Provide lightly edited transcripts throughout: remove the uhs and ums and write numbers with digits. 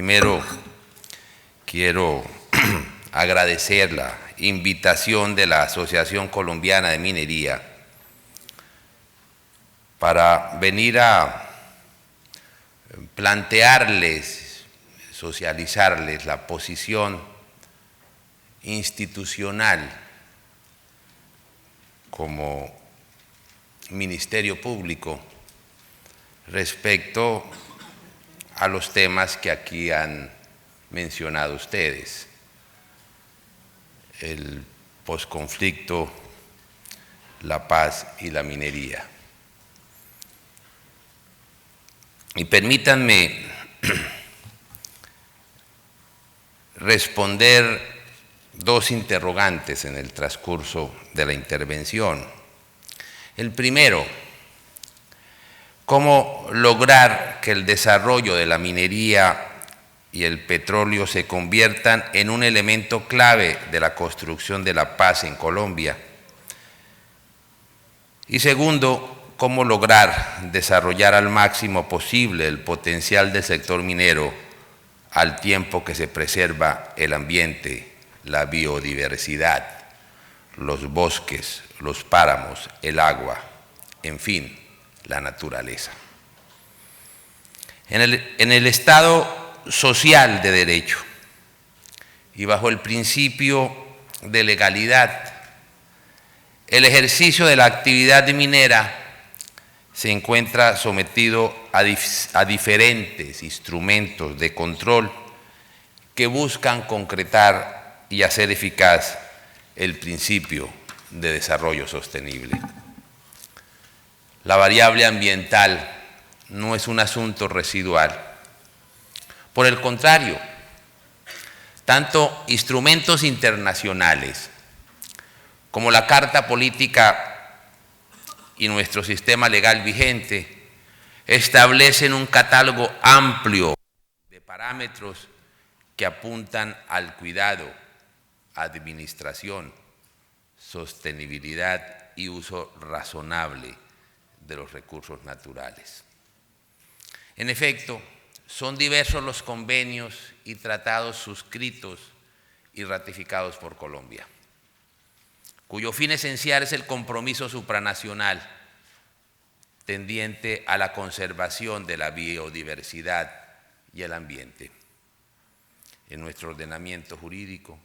Primero, quiero agradecer la invitación de la Asociación Colombiana de Minería para venir a plantearles, socializarles la posición institucional como Ministerio Público respecto a los temas que aquí han mencionado ustedes: el posconflicto, la paz y la minería. Y permítanme responder dos interrogantes en el transcurso de la intervención. El primero: ¿cómo lograr que el desarrollo de la minería y el petróleo se conviertan en un elemento clave de la construcción de la paz en Colombia? Y segundo, ¿cómo lograr desarrollar al máximo posible el potencial del sector minero al tiempo que se preserva el ambiente, la biodiversidad, los bosques, los páramos, el agua, en fin, la naturaleza? En el Estado social de derecho y bajo el principio de legalidad, el ejercicio de la actividad minera se encuentra sometido a diferentes instrumentos de control que buscan concretar y hacer eficaz el principio de desarrollo sostenible. La variable ambiental no es un asunto residual. Por el contrario, tanto instrumentos internacionales como la Carta Política y nuestro sistema legal vigente establecen un catálogo amplio de parámetros que apuntan al cuidado, administración, sostenibilidad y uso razonable de los recursos naturales. En efecto, son diversos los convenios y tratados suscritos y ratificados por Colombia, cuyo fin esencial es el compromiso supranacional tendiente a la conservación de la biodiversidad y el ambiente. En nuestro ordenamiento jurídico,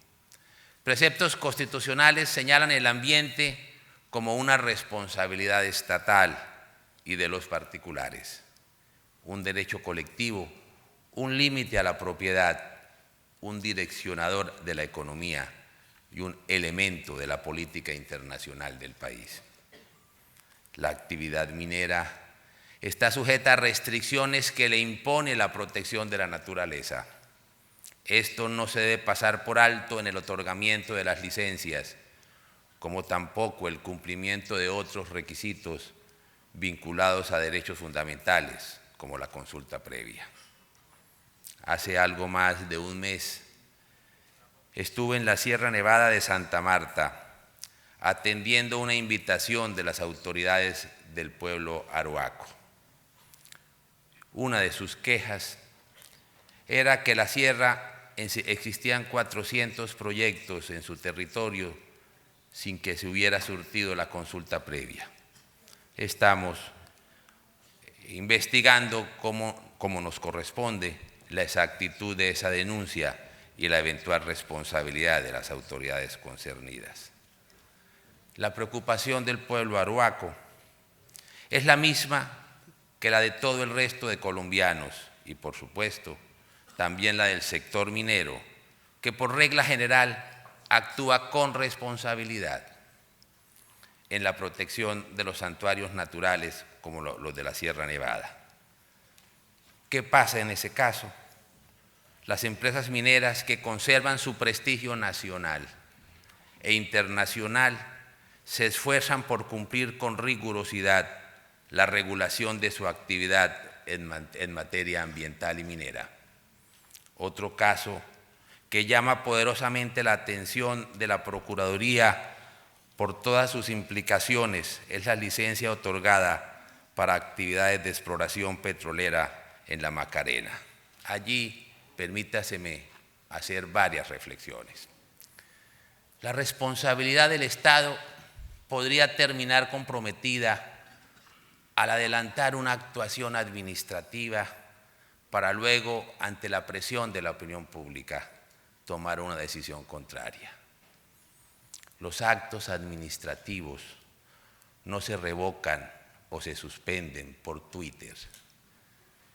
preceptos constitucionales señalan el ambiente como una responsabilidad estatal y de los particulares, un derecho colectivo, un límite a la propiedad, un direccionador de la economía y un elemento de la política internacional del país. La actividad minera está sujeta a restricciones que le impone la protección de la naturaleza. Esto no se debe pasar por alto en el otorgamiento de las licencias, como tampoco el cumplimiento de otros requisitos vinculados a derechos fundamentales, como la consulta previa. Hace algo más de un mes estuve en la Sierra Nevada de Santa Marta atendiendo una invitación de las autoridades del pueblo Arhuaco. Una de sus quejas era que la sierra existían 400 proyectos en su territorio sin que se hubiera surtido la consulta previa. Estamos investigando como nos corresponde la exactitud de esa denuncia y la eventual responsabilidad de las autoridades concernidas. La preocupación del pueblo arhuaco es la misma que la de todo el resto de colombianos y, por supuesto, también la del sector minero, que por regla general actúa con responsabilidad en la protección de los santuarios naturales como los de la Sierra Nevada. ¿Qué pasa en ese caso? Las empresas mineras que conservan su prestigio nacional e internacional se esfuerzan por cumplir con rigurosidad la regulación de su actividad en materia ambiental y minera. Otro caso que llama poderosamente la atención de la Procuraduría por todas sus implicaciones es la licencia otorgada para actividades de exploración petrolera en la Macarena. Allí permítaseme hacer varias reflexiones. La responsabilidad del Estado podría terminar comprometida al adelantar una actuación administrativa para luego, ante la presión de la opinión pública, tomar una decisión contraria. Los actos administrativos no se revocan o se suspenden por Twitter,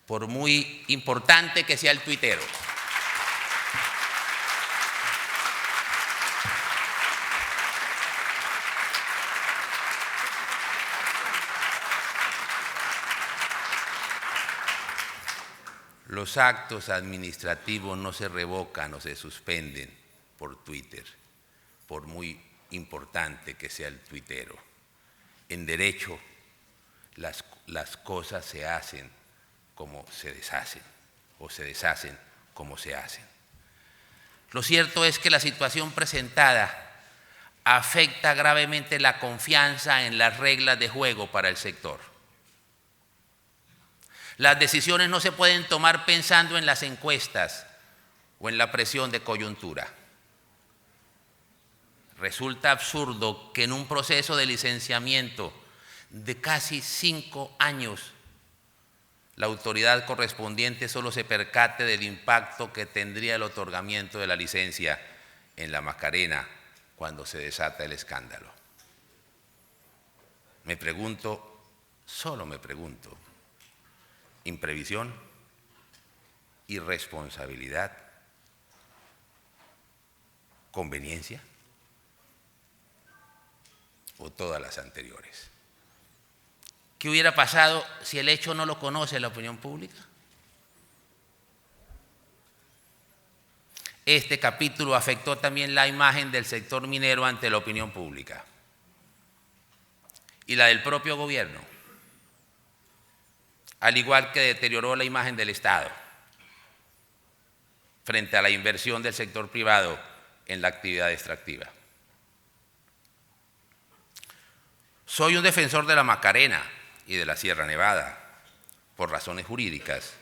por muy importante que sea el tuitero. Los actos administrativos no se revocan o se suspenden por Twitter, por muy importante que sea el tuitero. En derecho, las cosas se hacen como se deshacen, o se deshacen como se hacen. Lo cierto es que la situación presentada afecta gravemente la confianza en las reglas de juego para el sector. Las decisiones no se pueden tomar pensando en las encuestas o en la presión de coyuntura. Resulta absurdo que en un proceso de licenciamiento de casi 5 años, la autoridad correspondiente solo se percate del impacto que tendría el otorgamiento de la licencia en la Macarena cuando se desata el escándalo. Me pregunto, solo me pregunto, ¿imprevisión? ¿Irresponsabilidad? ¿Conveniencia? ¿O todas las anteriores? ¿Qué hubiera pasado si el hecho no lo conoce la opinión pública? Este capítulo afectó también la imagen del sector minero ante la opinión pública y la del propio gobierno, al igual que deterioró la imagen del Estado frente a la inversión del sector privado en la actividad extractiva. Soy un defensor de la Macarena y de la Sierra Nevada por razones jurídicas,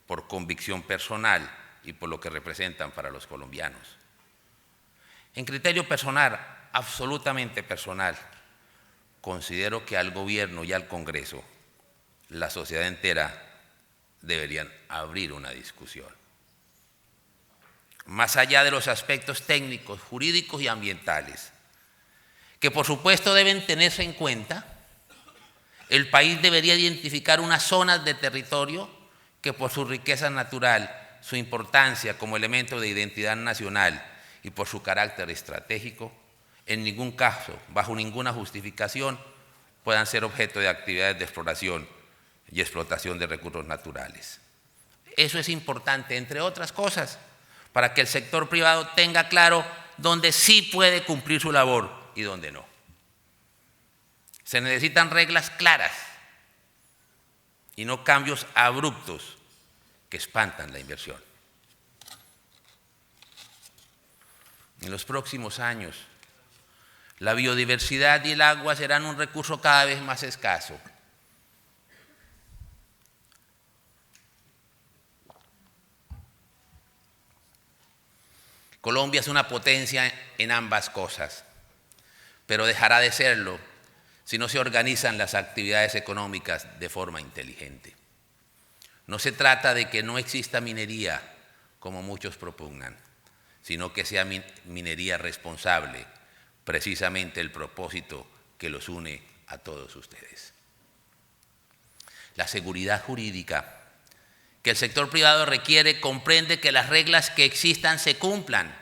por convicción personal y por lo que representan para los colombianos. En criterio personal, absolutamente personal, considero que al gobierno y al Congreso, la sociedad entera, deberían abrir una discusión. Más allá de los aspectos técnicos, jurídicos y ambientales, que por supuesto deben tenerse en cuenta, el país debería identificar unas zonas de territorio que por su riqueza natural, su importancia como elemento de identidad nacional y por su carácter estratégico, en ningún caso, bajo ninguna justificación, puedan ser objeto de actividades de exploración y explotación de recursos naturales. Eso es importante, entre otras cosas, para que el sector privado tenga claro dónde sí puede cumplir su labor y dónde no. Se necesitan reglas claras y no cambios abruptos que espantan la inversión. En los próximos años, la biodiversidad y el agua serán un recurso cada vez más escaso. Colombia es una potencia en ambas cosas, pero dejará de serlo si no se organizan las actividades económicas de forma inteligente. No se trata de que no exista minería, como muchos propugnan, sino que sea minería responsable, precisamente el propósito que los une a todos ustedes. La seguridad jurídica que el sector privado requiere comprende que las reglas que existan se cumplan,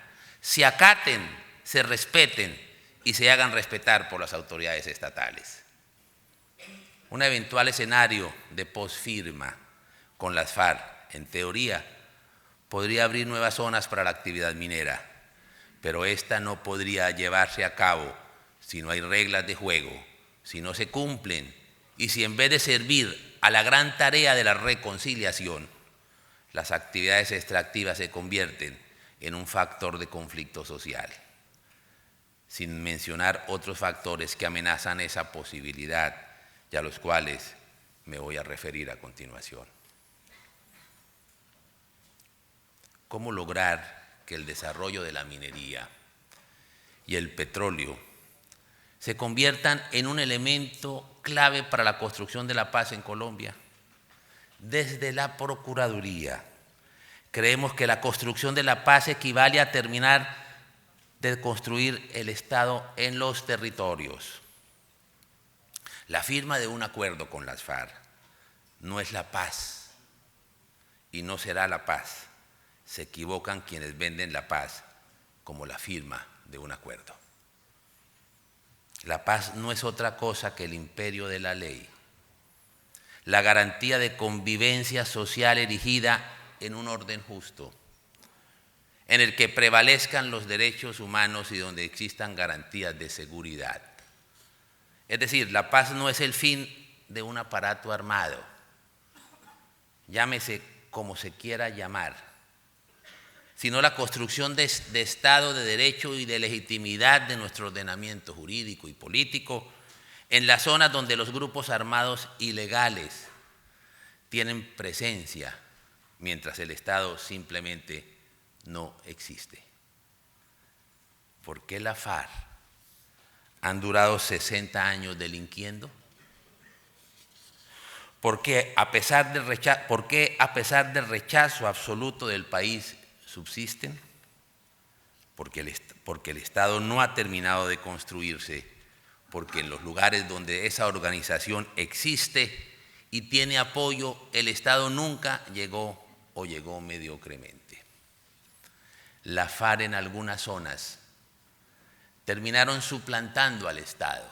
se acaten, se respeten y se hagan respetar por las autoridades estatales. Un eventual escenario de posfirma con las FARC, en teoría, podría abrir nuevas zonas para la actividad minera, pero esta no podría llevarse a cabo si no hay reglas de juego, si no se cumplen y si en vez de servir a la gran tarea de la reconciliación, las actividades extractivas se convierten en un factor de conflicto social, sin mencionar otros factores que amenazan esa posibilidad y a los cuales me voy a referir a continuación. cómo lograr que el desarrollo de la minería y el petróleo se conviertan en un elemento clave para la construcción de la paz en Colombia. Desde la Procuraduría creemos que la construcción de la paz equivale a terminar de construir el Estado en los territorios. La firma de un acuerdo con las FARC no es la paz y no será la paz. Se equivocan quienes venden la paz como la firma de un acuerdo. La paz no es otra cosa que el imperio de la ley, la garantía de convivencia social erigida en un orden justo, en el que prevalezcan los derechos humanos y donde existan garantías de seguridad. Es decir, la paz no es el fin de un aparato armado, llámese como se quiera llamar, sino la construcción de Estado de Derecho y de legitimidad de nuestro ordenamiento jurídico y político en las zonas donde los grupos armados ilegales tienen presencia, mientras el Estado simplemente no existe. ¿Por qué la FARC han durado 60 años delinquiendo? ¿Por qué a pesar del rechazo absoluto del país subsisten? Porque el Estado no ha terminado de construirse, porque en los lugares donde esa organización existe y tiene apoyo, el Estado nunca llegó o llegó mediocremente. La FARC en algunas zonas terminaron suplantando al Estado,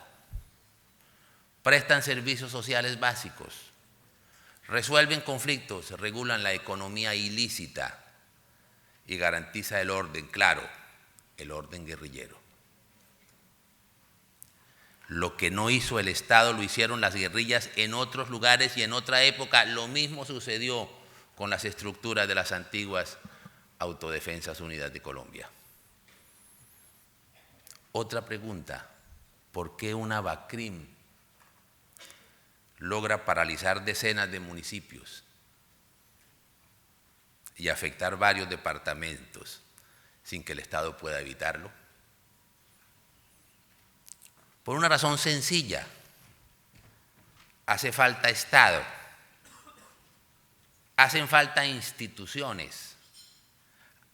prestan servicios sociales básicos, resuelven conflictos, regulan la economía ilícita y garantiza el orden, claro, el orden guerrillero. Lo que no hizo el Estado lo hicieron las guerrillas en otros lugares y en otra época. Lo mismo sucedió con las estructuras de las antiguas Autodefensas Unidas de Colombia. Otra pregunta, ¿por qué una BACRIM logra paralizar decenas de municipios y afectar varios departamentos sin que el Estado pueda evitarlo? Por una razón sencilla: hace falta Estado, hacen falta instituciones,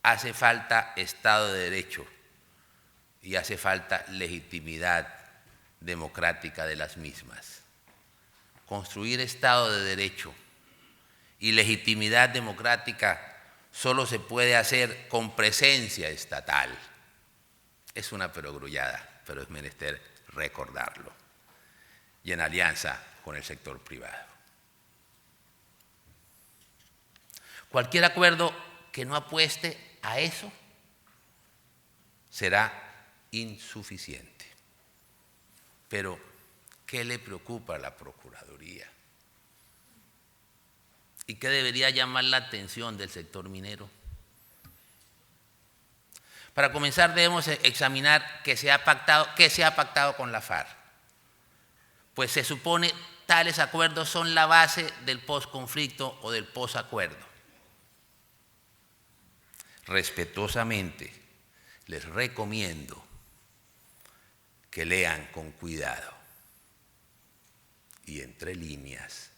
hace falta Estado de Derecho y hace falta legitimidad democrática de las mismas. Construir Estado de Derecho y legitimidad democrática solo se puede hacer con presencia estatal. Es una perogrullada, pero es menester recordarlo, y en alianza con el sector privado. Cualquier acuerdo que no apueste a eso será insuficiente. Pero, ¿qué le preocupa a la Procuraduría? ¿Y qué debería llamar la atención del sector minero? Para comenzar, debemos examinar qué se ha pactado con la FARC. Pues se supone tales acuerdos son la base del posconflicto o del posacuerdo. Respetuosamente, les recomiendo que lean con cuidado y entre líneas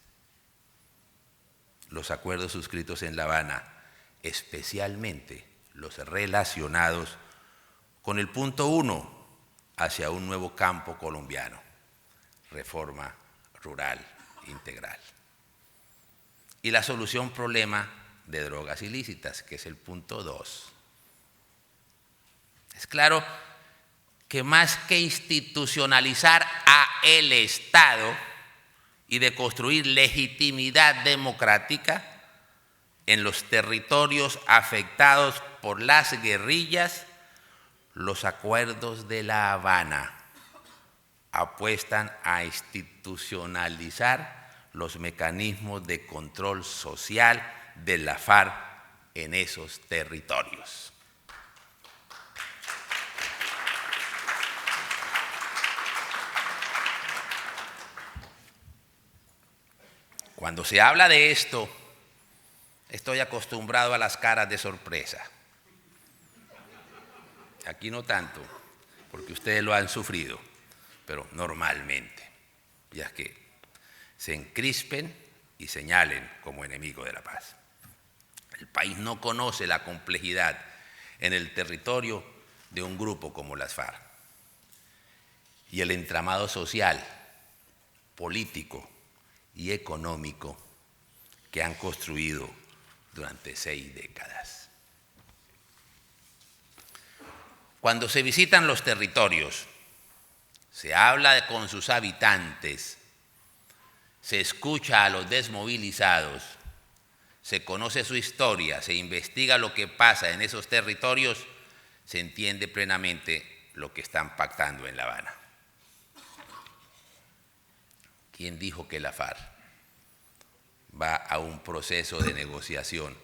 los acuerdos suscritos en La Habana, especialmente los relacionados con el punto 1 hacia un nuevo campo colombiano, reforma rural integral, y la solución problema de drogas ilícitas, que es el punto 2. Es claro que más que institucionalizar a el Estado y de construir legitimidad democrática en los territorios afectados por las guerrillas, los acuerdos de La Habana apuestan a institucionalizar los mecanismos de control social de la FARC en esos territorios. Cuando se habla de esto, estoy acostumbrado a las caras de sorpresa. Aquí no tanto, porque ustedes lo han sufrido, pero normalmente, ya que se encrispen y señalen como enemigo de la paz. El país no conoce la complejidad en el territorio de un grupo como las FARC y el entramado social, político y económico que han construido durante 6 décadas. Cuando se visitan los territorios, se habla con sus habitantes, se escucha a los desmovilizados, se conoce su historia, se investiga lo que pasa en esos territorios, se entiende plenamente lo que están pactando en La Habana. ¿Quién dijo que la FARC va a un proceso de negociación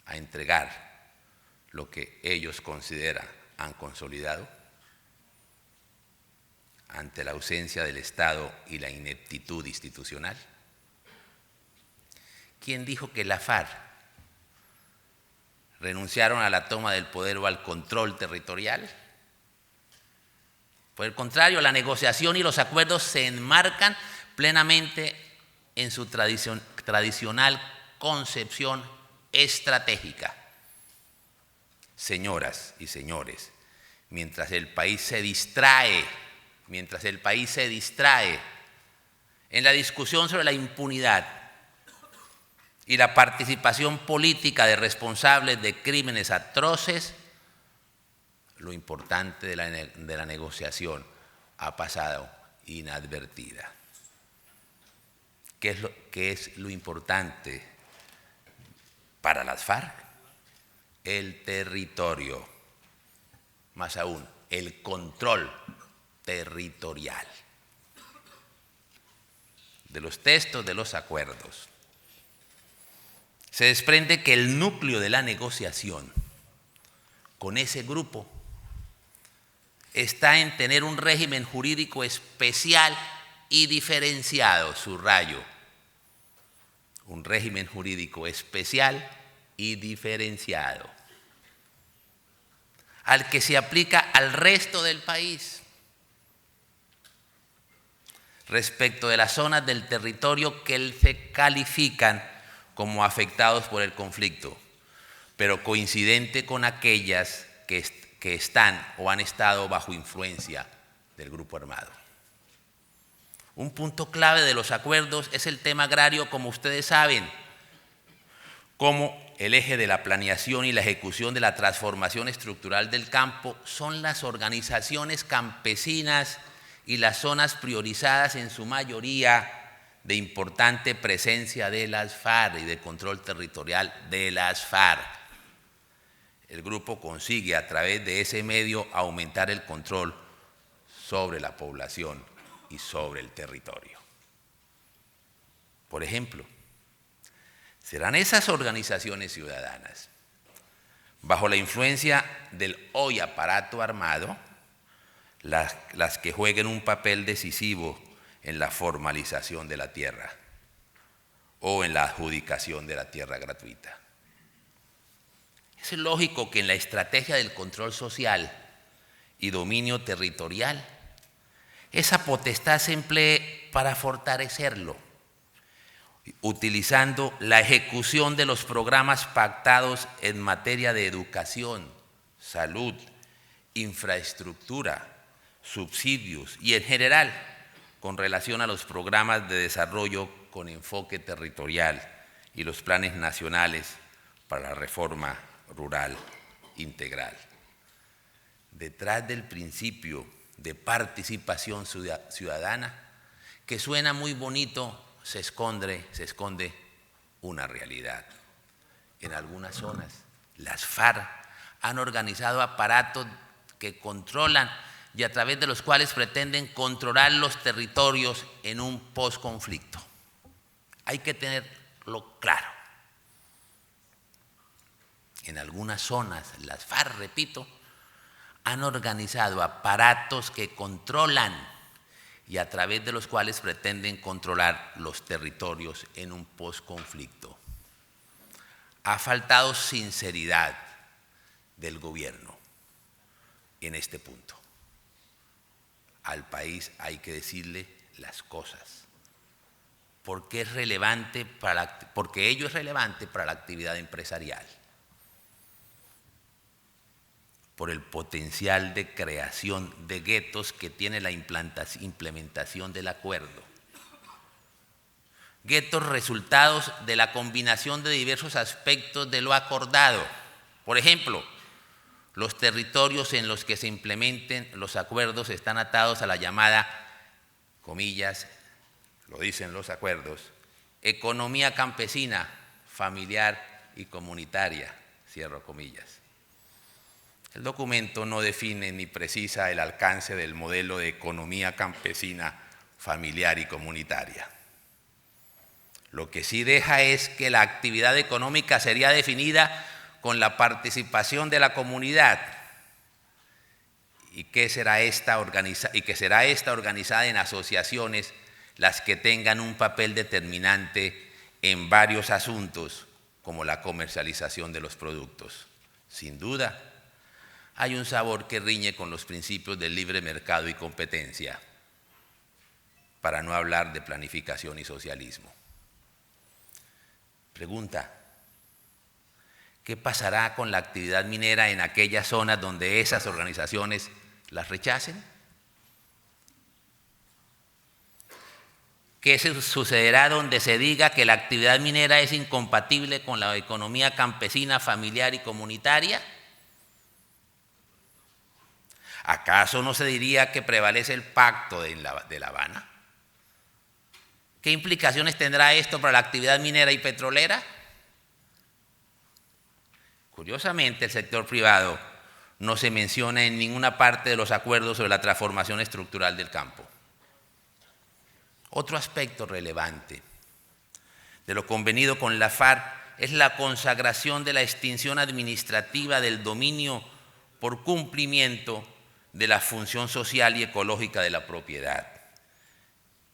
a entregar lo que ellos consideran han consolidado? Ante la ausencia del Estado y la ineptitud institucional. ¿Quién dijo que la FARC renunciaron a la toma del poder o al control territorial? Por el contrario, la negociación y los acuerdos se enmarcan plenamente en su tradicional concepción estratégica. Señoras y señores, mientras el país se distrae en la discusión sobre la impunidad y la participación política de responsables de crímenes atroces, lo importante de la negociación ha pasado inadvertida. ¿Qué es lo importante para las FARC? El territorio, más aún, el control territorial. De los textos de los acuerdos se desprende que el núcleo de la negociación con ese grupo está en tener un régimen jurídico especial y diferenciado, subrayo, un régimen jurídico especial y diferenciado, al que se aplica al resto del país respecto de las zonas del territorio que se califican como afectados por el conflicto, pero coincidente con aquellas que están o han estado bajo influencia del grupo armado. Un punto clave de los acuerdos es el tema agrario, como ustedes saben, como el eje de la planeación y la ejecución de la transformación estructural del campo son las organizaciones campesinas y las zonas priorizadas, en su mayoría de importante presencia de las FARC y de control territorial de las FARC. El grupo consigue a través de ese medio aumentar el control sobre la población y sobre el territorio. Por ejemplo, serán esas organizaciones ciudadanas, bajo la influencia del hoy aparato armado, las que jueguen un papel decisivo en la formalización de la tierra o en la adjudicación de la tierra gratuita. Es lógico que en la estrategia del control social y dominio territorial, esa potestad se emplee para fortalecerlo, utilizando la ejecución de los programas pactados en materia de educación, salud, infraestructura, subsidios y en general con relación a los programas de desarrollo con enfoque territorial y los planes nacionales para la reforma rural integral. Detrás del principio de participación ciudadana, que suena muy bonito, se esconde una realidad. En algunas zonas, las FARC han organizado aparatos que controlan y a través de los cuales pretenden controlar los territorios en un posconflicto. Hay que tenerlo claro. En algunas zonas, las FARC, repito, han organizado aparatos que controlan y a través de los cuales pretenden controlar los territorios en un posconflicto. Ha faltado sinceridad del gobierno en este punto. Al país hay que decirle las cosas, porque ello es relevante para la actividad empresarial, por el potencial de creación de guetos que tiene la implementación del acuerdo. Guetos resultados de la combinación de diversos aspectos de lo acordado. Por ejemplo, los territorios en los que se implementen los acuerdos están atados a la llamada, comillas, lo dicen los acuerdos, economía campesina, familiar y comunitaria, cierro comillas. El documento no define ni precisa el alcance del modelo de economía campesina, familiar y comunitaria. Lo que sí deja es que la actividad económica sería definida con la participación de la comunidad y que será esta organizada en asociaciones las que tengan un papel determinante en varios asuntos como la comercialización de los productos. Sin duda, hay un sabor que riñe con los principios del libre mercado y competencia, para no hablar de planificación y socialismo. Pregunta: ¿qué pasará con la actividad minera en aquellas zonas donde esas organizaciones las rechacen? ¿Qué sucederá donde se diga que la actividad minera es incompatible con la economía campesina, familiar y comunitaria? ¿Acaso no se diría que prevalece el pacto de La Habana? ¿Qué implicaciones tendrá esto para la actividad minera y petrolera? Curiosamente, el sector privado no se menciona en ninguna parte de los acuerdos sobre la transformación estructural del campo. Otro aspecto relevante de lo convenido con la FARC es la consagración de la extinción administrativa del dominio por cumplimiento de la función social y ecológica de la propiedad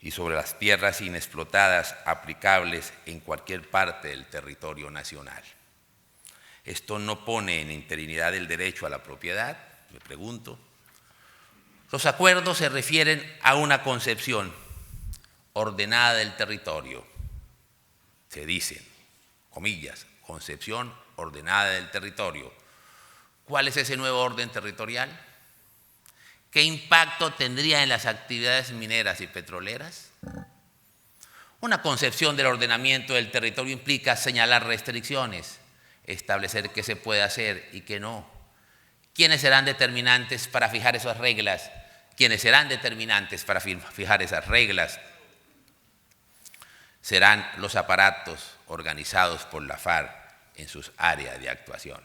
y sobre las tierras inexplotadas aplicables en cualquier parte del territorio nacional. ¿Esto no pone en interinidad el derecho a la propiedad? Me pregunto. Los acuerdos se refieren a una concepción ordenada del territorio. Se dicen, comillas, concepción ordenada del territorio. ¿Cuál es ese nuevo orden territorial? ¿Qué impacto tendría en las actividades mineras y petroleras? Una concepción del ordenamiento del territorio implica señalar restricciones, establecer qué se puede hacer y qué no. ¿Quiénes serán determinantes para fijar esas reglas? ¿Quiénes serán determinantes para fijar esas reglas? Serán los aparatos organizados por la FARC en sus áreas de actuación.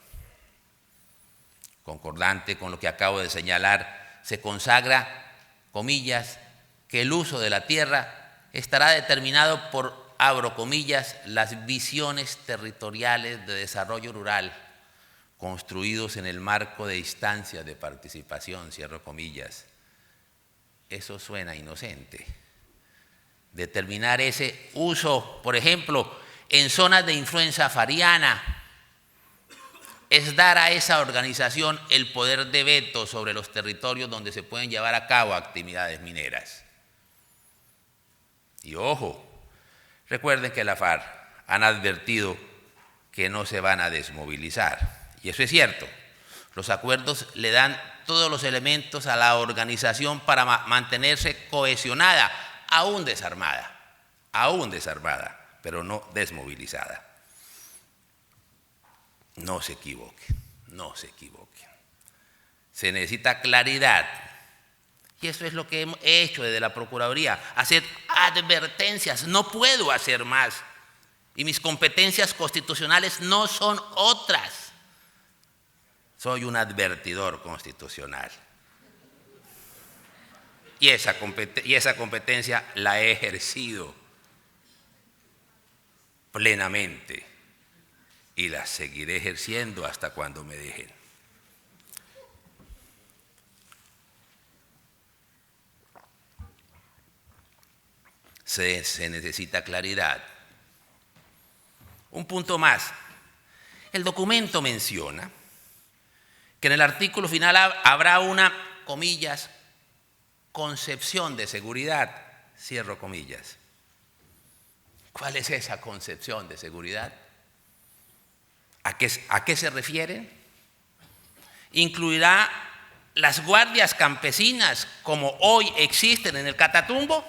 Concordante con lo que acabo de señalar, se consagra, comillas, que el uso de la tierra estará determinado por, abro comillas, las visiones territoriales de desarrollo rural construidos en el marco de instancias de participación, cierro comillas. Eso suena inocente. Determinar ese uso, por ejemplo, en zonas de influencia fariana, es dar a esa organización el poder de veto sobre los territorios donde se pueden llevar a cabo actividades mineras. Y ojo, recuerden que la FARC han advertido que no se van a desmovilizar. Y eso es cierto. Los acuerdos le dan todos los elementos a la organización para mantenerse cohesionada, aún desarmada, pero no desmovilizada. No se equivoquen, no se equivoquen. Se necesita claridad. Y eso es lo que he hecho desde la Procuraduría, hacer advertencias. No puedo hacer más. Y mis competencias constitucionales no son otras. Soy un advertidor constitucional. Y esa competencia la he ejercido plenamente. Y la seguiré ejerciendo hasta cuando me dejen. Se necesita claridad. Un punto más. El documento menciona que en el artículo final habrá una, comillas, concepción de seguridad, cierro comillas. ¿Cuál es esa concepción de seguridad? ¿A qué se refiere? ¿Incluirá las guardias campesinas como hoy existen en el Catatumbo?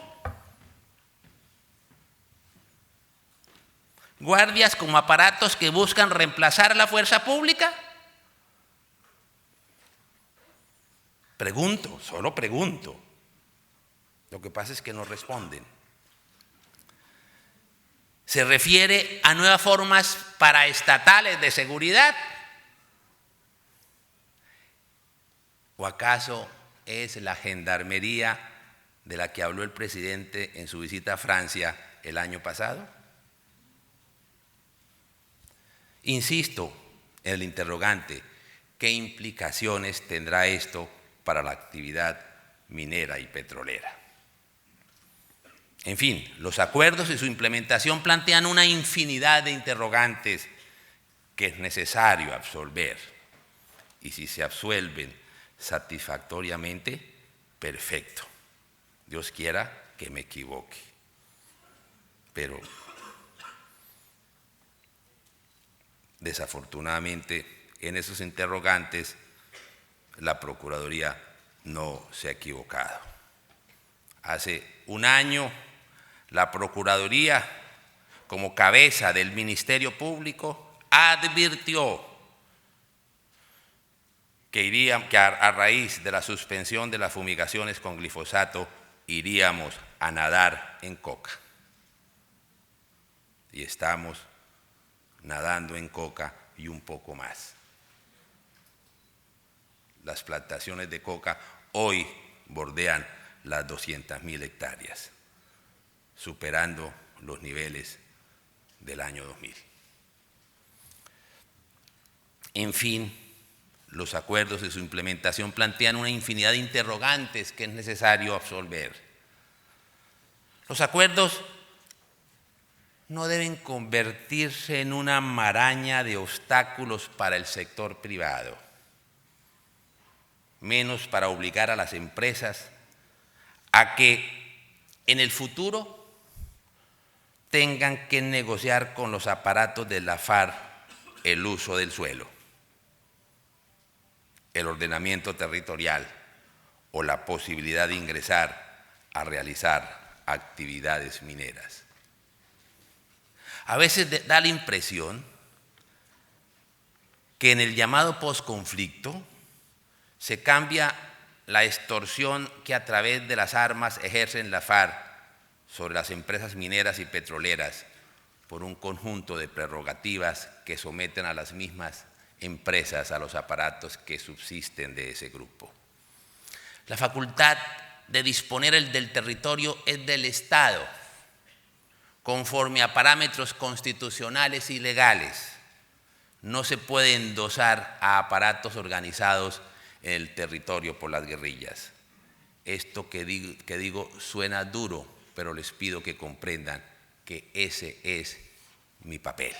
¿Guardias como aparatos que buscan reemplazar a la fuerza pública? Pregunto, solo pregunto. Lo que pasa es que no responden. ¿Se refiere a nuevas formas paraestatales de seguridad? ¿O acaso es la gendarmería de la que habló el presidente en su visita a Francia el año pasado? Insisto en el interrogante, ¿qué implicaciones tendrá esto para la actividad minera y petrolera? En fin, los acuerdos y su implementación plantean una infinidad de interrogantes que es necesario absolver. Y si se absuelven satisfactoriamente, perfecto. Dios quiera que me equivoque. Pero desafortunadamente, en esos interrogantes, la Procuraduría no se ha equivocado. Hace un año, la Procuraduría, como cabeza del Ministerio Público, advirtió que a raíz de la suspensión de las fumigaciones con glifosato, iríamos a nadar en coca. Y estamos nadando en coca y un poco más. Las plantaciones de coca hoy bordean las 200.000 hectáreas, superando los niveles del año 2000. En fin, los acuerdos y su implementación plantean una infinidad de interrogantes que es necesario absolver. Los acuerdos no deben convertirse en una maraña de obstáculos para el sector privado, menos para obligar a las empresas a que en el futuro tengan que negociar con los aparatos de la FARC el uso del suelo, el ordenamiento territorial o la posibilidad de ingresar a realizar actividades mineras. A veces da la impresión que en el llamado posconflicto se cambia la extorsión que a través de las armas ejercen la FARC sobre las empresas mineras y petroleras por un conjunto de prerrogativas que someten a las mismas empresas a los aparatos que subsisten de ese grupo. La facultad de disponer del territorio es del Estado, conforme a parámetros constitucionales y legales. No se puede endosar a aparatos organizados en el territorio por las guerrillas. Esto que digo suena duro, pero les pido que comprendan que ese es mi papel.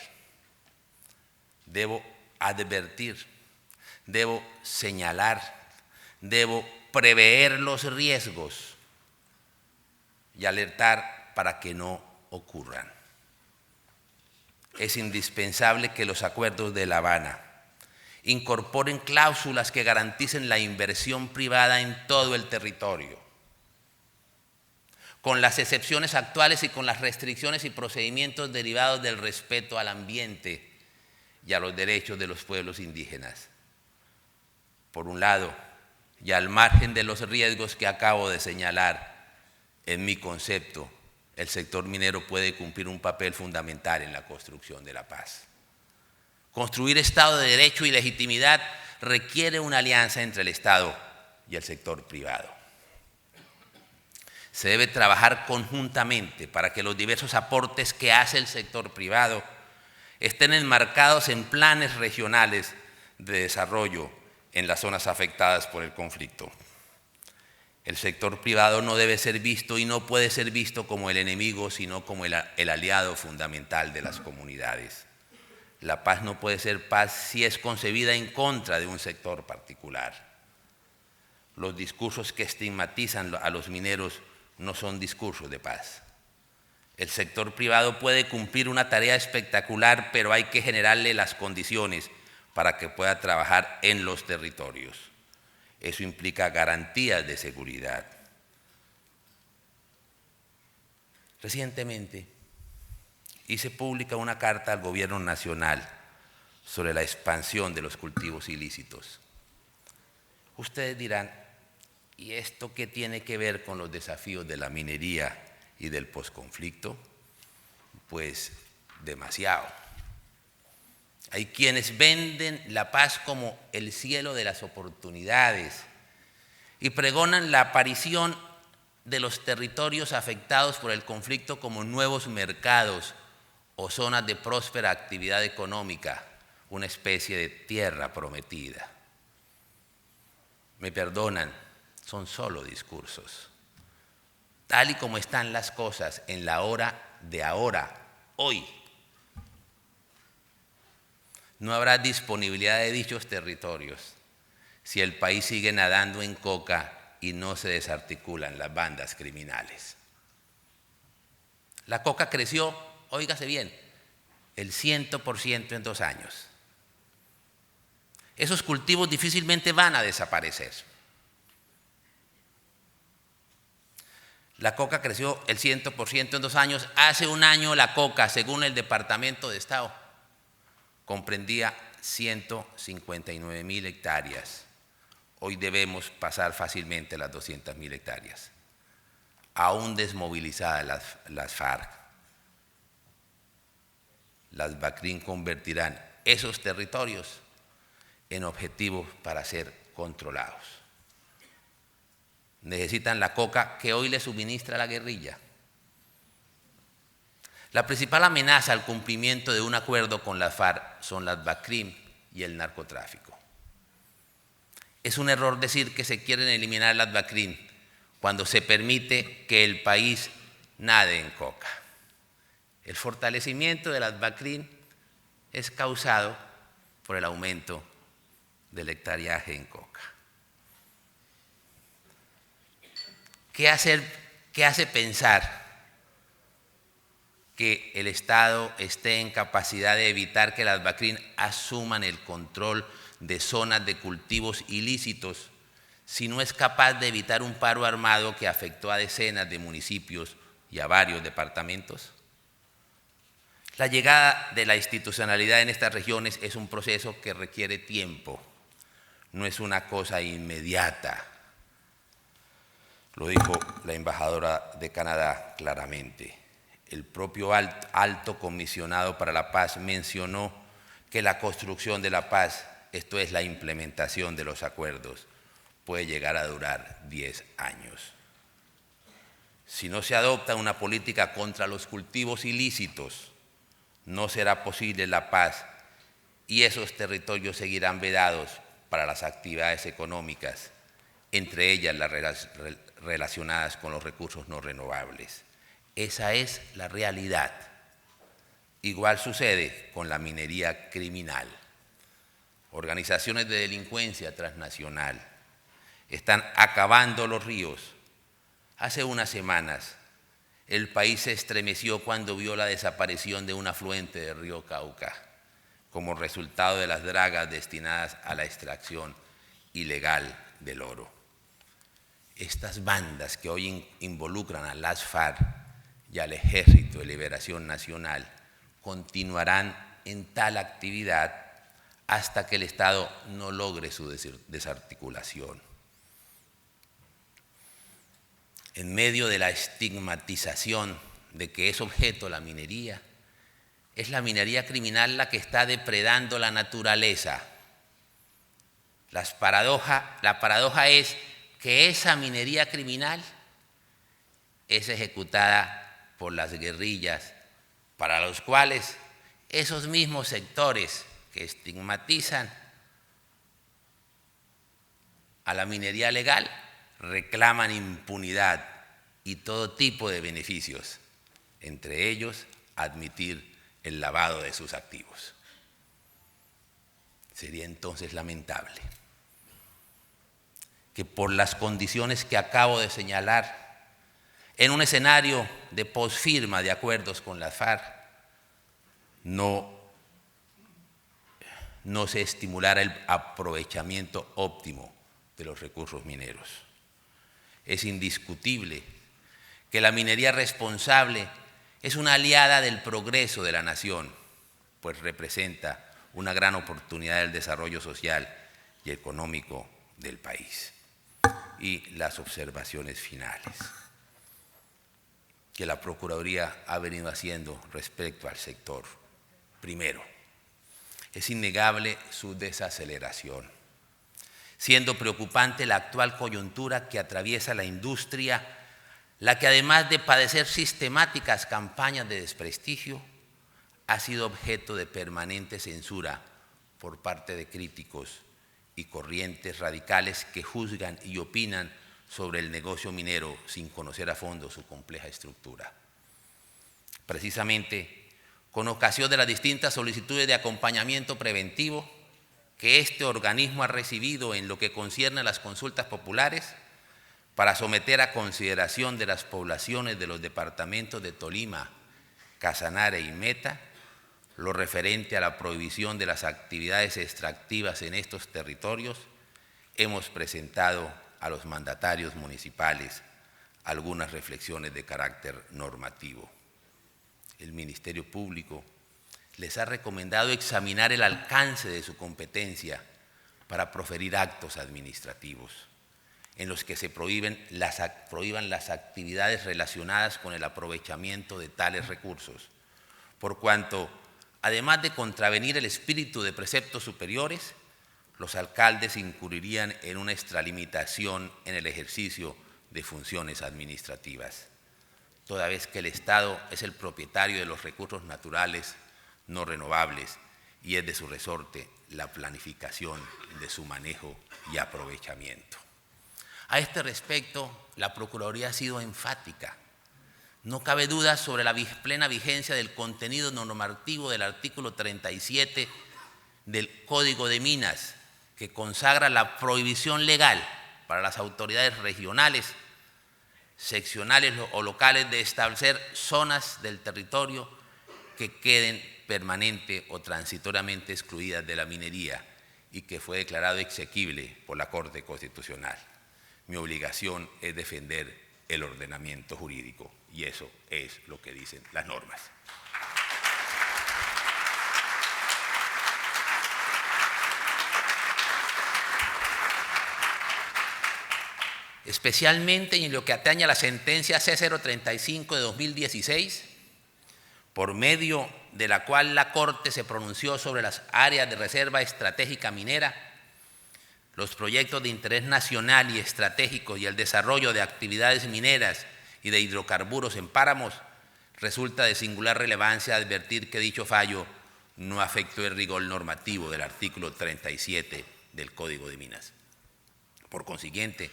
Debo advertir, debo señalar, debo prever los riesgos y alertar para que no ocurran. Es indispensable que los acuerdos de La Habana incorporen cláusulas que garanticen la inversión privada en todo el territorio, con las excepciones actuales y con las restricciones y procedimientos derivados del respeto al ambiente y a los derechos de los pueblos indígenas. Por un lado, y al margen de los riesgos que acabo de señalar, en mi concepto, el sector minero puede cumplir un papel fundamental en la construcción de la paz. Construir Estado de Derecho y legitimidad requiere una alianza entre el Estado y el sector privado. Se debe trabajar conjuntamente para que los diversos aportes que hace el sector privado estén enmarcados en planes regionales de desarrollo en las zonas afectadas por el conflicto. El sector privado no debe ser visto y no puede ser visto como el enemigo, sino como el aliado fundamental de las comunidades. La paz no puede ser paz si es concebida en contra de un sector particular. Los discursos que estigmatizan a los mineros no son discursos de paz. El sector privado puede cumplir una tarea espectacular, pero hay que generarle las condiciones para que pueda trabajar en los territorios. Eso implica garantías de seguridad. Recientemente hice pública una carta al Gobierno Nacional sobre la expansión de los cultivos ilícitos. Ustedes dirán, ¿y esto qué tiene que ver con los desafíos de la minería y del posconflicto? Pues demasiado. Hay quienes venden la paz como el cielo de las oportunidades y pregonan la aparición de los territorios afectados por el conflicto como nuevos mercados o zonas de próspera actividad económica, una especie de tierra prometida. Me perdonan, son solo discursos. Tal y como están las cosas en la hora de ahora, hoy, no habrá disponibilidad de dichos territorios si el país sigue nadando en coca y no se desarticulan las bandas criminales. La coca creció, óigase bien, el 100% en 2 años. Esos cultivos difícilmente van a desaparecer. La coca creció el 100% en 2 años. Hace un año la coca, según el Departamento de Estado, comprendía 159.000 hectáreas. Hoy debemos pasar fácilmente las 200.000 hectáreas. Aún desmovilizadas las FARC. Las BACRIM convertirán esos territorios en objetivos para ser controlados. Necesitan la coca que hoy les suministra la guerrilla. La principal amenaza al cumplimiento de un acuerdo con las FARC son las BACRIM y el narcotráfico. Es un error decir que se quieren eliminar las BACRIM cuando se permite que el país nade en coca. El fortalecimiento de las BACRIM es causado por el aumento del hectareaje en coca. ¿Qué hace pensar que el Estado esté en capacidad de evitar que las BACRIM asuman el control de zonas de cultivos ilícitos si no es capaz de evitar un paro armado que afectó a decenas de municipios y a varios departamentos? La llegada de la institucionalidad en estas regiones es un proceso que requiere tiempo, no es una cosa inmediata. Lo dijo la embajadora de Canadá claramente. El propio alto comisionado para la paz mencionó que la construcción de la paz, esto es la implementación de los acuerdos, puede llegar a durar 10 años. Si no se adopta una política contra los cultivos ilícitos, no será posible la paz y esos territorios seguirán vedados para las actividades económicas, entre ellas las relacionadas con los recursos no renovables. Esa es la realidad. Igual sucede con la minería criminal. Organizaciones de delincuencia transnacional están acabando los ríos. Hace unas semanas el país se estremeció cuando vio la desaparición de un afluente del río Cauca como resultado de las dragas destinadas a la extracción ilegal del oro. Estas bandas que hoy involucran a las FARC y al Ejército de Liberación Nacional continuarán en tal actividad hasta que el Estado no logre su desarticulación. En medio de la estigmatización de que es objeto la minería, es la minería criminal la que está depredando la naturaleza. La paradoja es que esa minería criminal es ejecutada por las guerrillas, para los cuales esos mismos sectores que estigmatizan a la minería legal reclaman impunidad y todo tipo de beneficios, entre ellos admitir el lavado de sus activos. Sería entonces lamentable que por las condiciones que acabo de señalar, en un escenario de posfirma de acuerdos con las FARC, no se estimulara el aprovechamiento óptimo de los recursos mineros. Es indiscutible que la minería responsable es una aliada del progreso de la nación, pues representa una gran oportunidad del desarrollo social y económico del país. Y las observaciones finales que la Procuraduría ha venido haciendo respecto al sector. Primero, es innegable su desaceleración, siendo preocupante la actual coyuntura que atraviesa la industria, la que además de padecer sistemáticas campañas de desprestigio, ha sido objeto de permanente censura por parte de críticos y corrientes radicales que juzgan y opinan sobre el negocio minero sin conocer a fondo su compleja estructura. Precisamente, con ocasión de las distintas solicitudes de acompañamiento preventivo que este organismo ha recibido en lo que concierne a las consultas populares, para someter a consideración de las poblaciones de los departamentos de Tolima, Casanare y Meta, lo referente a la prohibición de las actividades extractivas en estos territorios, hemos presentado a los mandatarios municipales algunas reflexiones de carácter normativo. El Ministerio Público les ha recomendado examinar el alcance de su competencia para proferir actos administrativos en los que se prohíban las actividades relacionadas con el aprovechamiento de tales recursos, por cuanto, además de contravenir el espíritu de preceptos superiores, los alcaldes incurrirían en una extralimitación en el ejercicio de funciones administrativas, toda vez que el Estado es el propietario de los recursos naturales no renovables y es de su resorte la planificación de su manejo y aprovechamiento. A este respecto, la Procuraduría ha sido enfática. No cabe duda sobre la plena vigencia del contenido normativo del artículo 37 del Código de Minas, que consagra la prohibición legal para las autoridades regionales, seccionales o locales de establecer zonas del territorio que queden permanente o transitoriamente excluidas de la minería y que fue declarado exequible por la Corte Constitucional. Mi obligación es defender el ordenamiento jurídico y eso es lo que dicen las normas. Especialmente en lo que atañe a la sentencia C035 de 2016, por medio de la cual la Corte se pronunció sobre las áreas de reserva estratégica minera, los proyectos de interés nacional y estratégico y el desarrollo de actividades mineras y de hidrocarburos en páramos, resulta de singular relevancia advertir que dicho fallo no afectó el rigor normativo del artículo 37 del Código de Minas. Por consiguiente,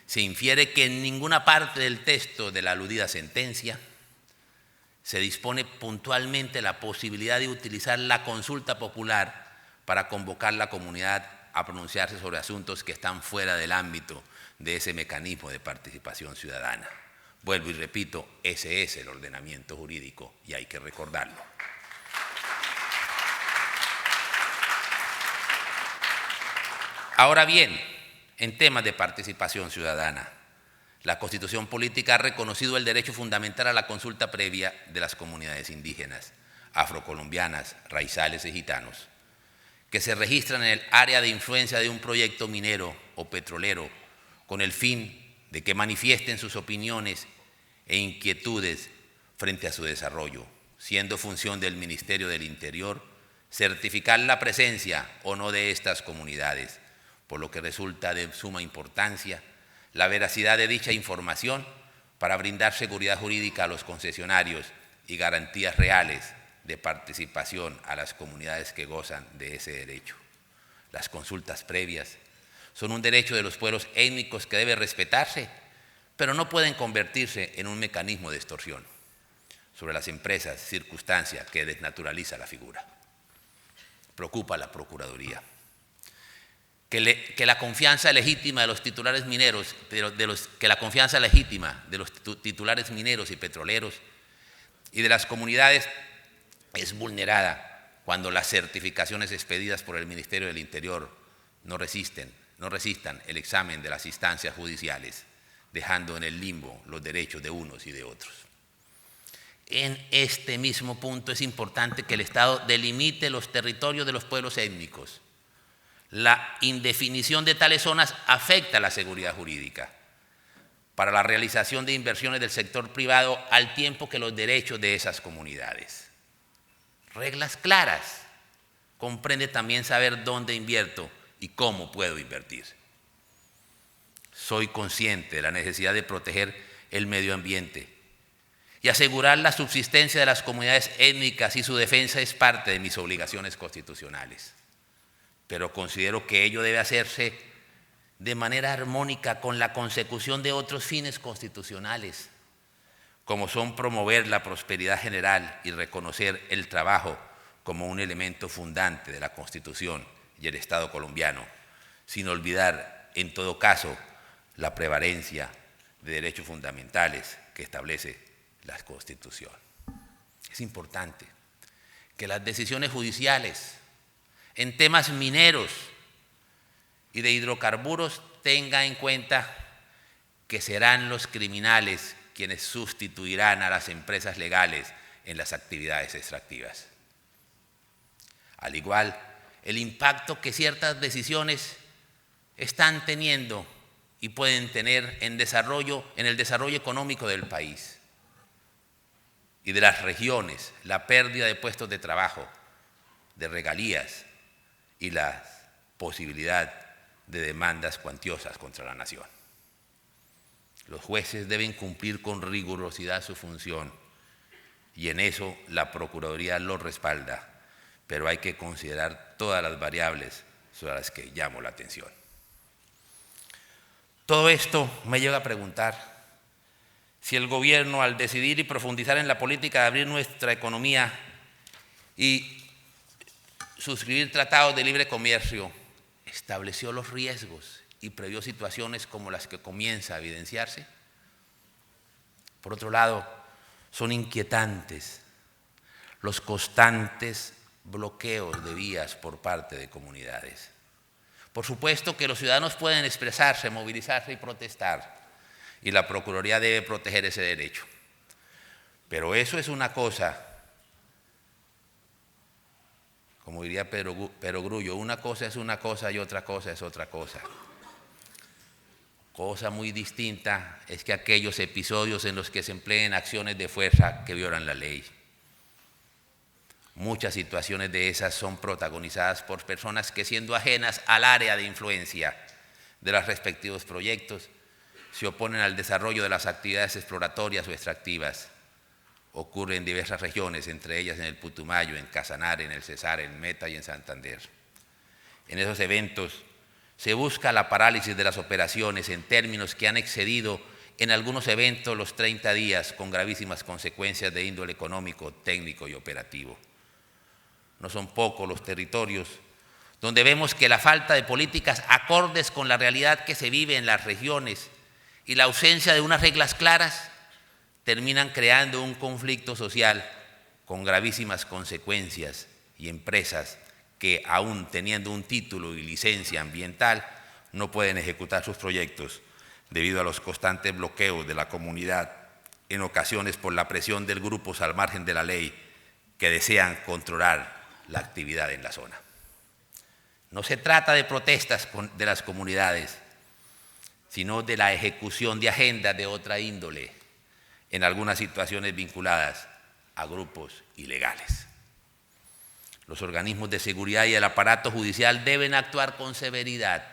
se infiere que en ninguna parte del texto de la aludida sentencia se dispone puntualmente la posibilidad de utilizar la consulta popular para convocar a la comunidad a pronunciarse sobre asuntos que están fuera del ámbito de ese mecanismo de participación ciudadana. Vuelvo y repito, ese es el ordenamiento jurídico y hay que recordarlo. Ahora bien, en temas de participación ciudadana, la Constitución Política ha reconocido el derecho fundamental a la consulta previa de las comunidades indígenas, afrocolombianas, raizales y gitanos, que se registran en el área de influencia de un proyecto minero o petrolero con el fin de que manifiesten sus opiniones e inquietudes frente a su desarrollo, siendo función del Ministerio del Interior certificar la presencia o no de estas comunidades, por lo que resulta de suma importancia la veracidad de dicha información para brindar seguridad jurídica a los concesionarios y garantías reales de participación a las comunidades que gozan de ese derecho. Las consultas previas son un derecho de los pueblos étnicos que debe respetarse, pero no pueden convertirse en un mecanismo de extorsión sobre las empresas, circunstancia que desnaturaliza la figura. Preocupa a la Procuraduría que la confianza legítima de los titulares mineros, que la confianza legítima de los titulares mineros y petroleros y de las comunidades es vulnerada cuando las certificaciones expedidas por el Ministerio del Interior no resistan el examen de las instancias judiciales, dejando en el limbo los derechos de unos y de otros. En este mismo punto es importante que el Estado delimite los territorios de los pueblos étnicos. La indefinición de tales zonas afecta la seguridad jurídica para la realización de inversiones del sector privado al tiempo que los derechos de esas comunidades. Reglas claras. Comprende también saber dónde invierto y cómo puedo invertir. Soy consciente de la necesidad de proteger el medio ambiente y asegurar la subsistencia de las comunidades étnicas, y su defensa es parte de mis obligaciones constitucionales. Pero considero que ello debe hacerse de manera armónica con la consecución de otros fines constitucionales, como son promover la prosperidad general y reconocer el trabajo como un elemento fundante de la Constitución y el Estado colombiano, sin olvidar, en todo caso, la prevalencia de derechos fundamentales que establece la Constitución. Es importante que las decisiones judiciales en temas mineros y de hidrocarburos tenga en cuenta que serán los criminales quienes sustituirán a las empresas legales en las actividades extractivas. Al igual, el impacto que ciertas decisiones están teniendo y pueden tener en el desarrollo económico del país y de las regiones, la pérdida de puestos de trabajo, de regalías y la posibilidad de demandas cuantiosas contra la nación. Los jueces deben cumplir con rigurosidad su función y en eso la Procuraduría los respalda, pero hay que considerar todas las variables sobre las que llamo la atención. Todo esto me lleva a preguntar si el gobierno, al decidir y profundizar en la política de abrir nuestra economía y suscribir tratados de libre comercio, estableció los riesgos y previó situaciones como las que comienza a evidenciarse. Por otro lado, son inquietantes los constantes bloqueos de vías por parte de comunidades. Por supuesto que los ciudadanos pueden expresarse, movilizarse y protestar, y la Procuraduría debe proteger ese derecho. Pero eso es una cosa, como diría Pedro Grullo, una cosa es una cosa y otra cosa es otra cosa. Cosa muy distinta es que aquellos episodios en los que se empleen acciones de fuerza que violan la ley. Muchas situaciones de esas son protagonizadas por personas que, siendo ajenas al área de influencia de los respectivos proyectos, se oponen al desarrollo de las actividades exploratorias o extractivas. Ocurre en diversas regiones, entre ellas en el Putumayo, en Casanare, en el Cesar, en Meta y en Santander. En esos eventos se busca la parálisis de las operaciones en términos que han excedido en algunos eventos los 30 días, con gravísimas consecuencias de índole económico, técnico y operativo. No son pocos los territorios donde vemos que la falta de políticas acordes con la realidad que se vive en las regiones y la ausencia de unas reglas claras terminan creando un conflicto social con gravísimas consecuencias, y empresas que, aún teniendo un título y licencia ambiental, no pueden ejecutar sus proyectos debido a los constantes bloqueos de la comunidad, en ocasiones por la presión de grupos al margen de la ley que desean controlar la actividad en la zona. No se trata de protestas de las comunidades, sino de la ejecución de agendas de otra índole, en algunas situaciones vinculadas a grupos ilegales. Los organismos de seguridad y el aparato judicial deben actuar con severidad.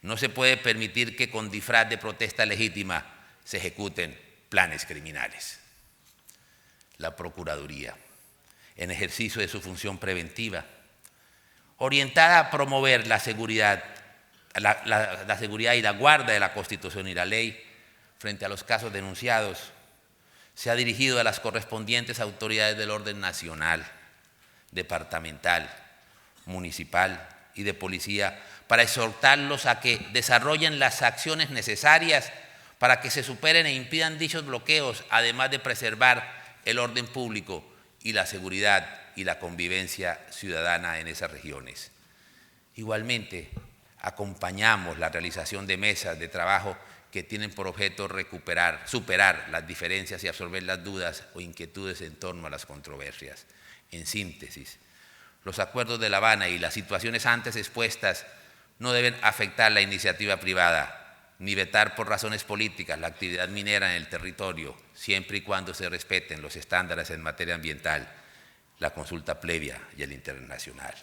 No se puede permitir que con disfraz de protesta legítima se ejecuten planes criminales. La Procuraduría, en ejercicio de su función preventiva, orientada a promover la seguridad, la seguridad y la guarda de la Constitución y la ley frente a los casos denunciados, se ha dirigido a las correspondientes autoridades del orden nacional, departamental, municipal y de policía para exhortarlos a que desarrollen las acciones necesarias para que se superen e impidan dichos bloqueos, además de preservar el orden público y la seguridad y la convivencia ciudadana en esas regiones. Igualmente, acompañamos la realización de mesas de trabajo que tienen por objeto superar las diferencias y absorber las dudas o inquietudes en torno a las controversias. En síntesis, los acuerdos de La Habana y las situaciones antes expuestas no deben afectar la iniciativa privada, ni vetar por razones políticas la actividad minera en el territorio, siempre y cuando se respeten los estándares en materia ambiental, la consulta previa y el internacional.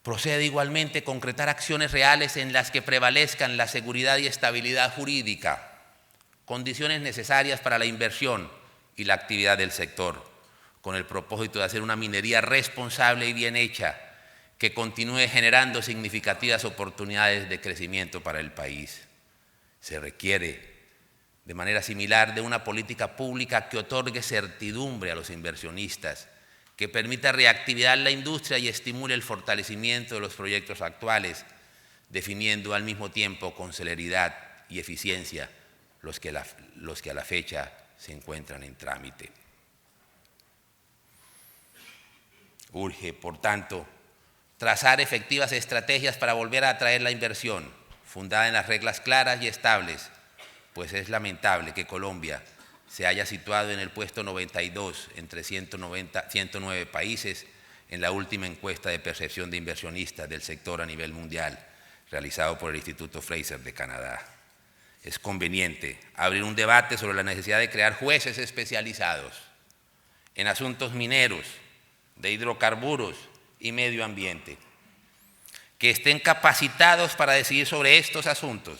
Procede igualmente concretar acciones reales en las que prevalezcan la seguridad y estabilidad jurídica, condiciones necesarias para la inversión y la actividad del sector, con el propósito de hacer una minería responsable y bien hecha, que continúe generando significativas oportunidades de crecimiento para el país. Se requiere, de manera similar, de una política pública que otorgue certidumbre a los inversionistas, que permita reactivar la industria y estimule el fortalecimiento de los proyectos actuales, definiendo al mismo tiempo con celeridad y eficiencia los que a la fecha se encuentran en trámite. Urge, por tanto, trazar efectivas estrategias para volver a atraer la inversión, fundada en las reglas claras y estables, pues es lamentable que Colombia se haya situado en el puesto 92 entre 109 países en la última encuesta de percepción de inversionistas del sector a nivel mundial, realizado por el Instituto Fraser de Canadá. Es conveniente abrir un debate sobre la necesidad de crear jueces especializados en asuntos mineros, de hidrocarburos y medio ambiente, que estén capacitados para decidir sobre estos asuntos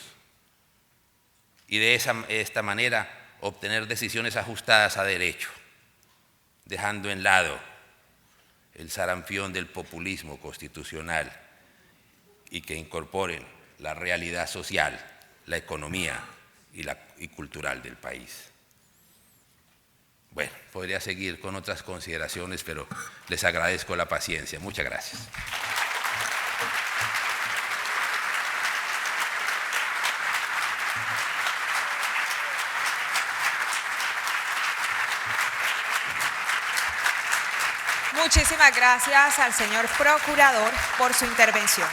y de esta manera obtener decisiones ajustadas a derecho, dejando en lado el sarampión del populismo constitucional y que incorporen la realidad social, la economía y cultural del país. Bueno, podría seguir con otras consideraciones, pero les agradezco la paciencia. Muchas gracias. Muchísimas gracias al señor procurador por su intervención.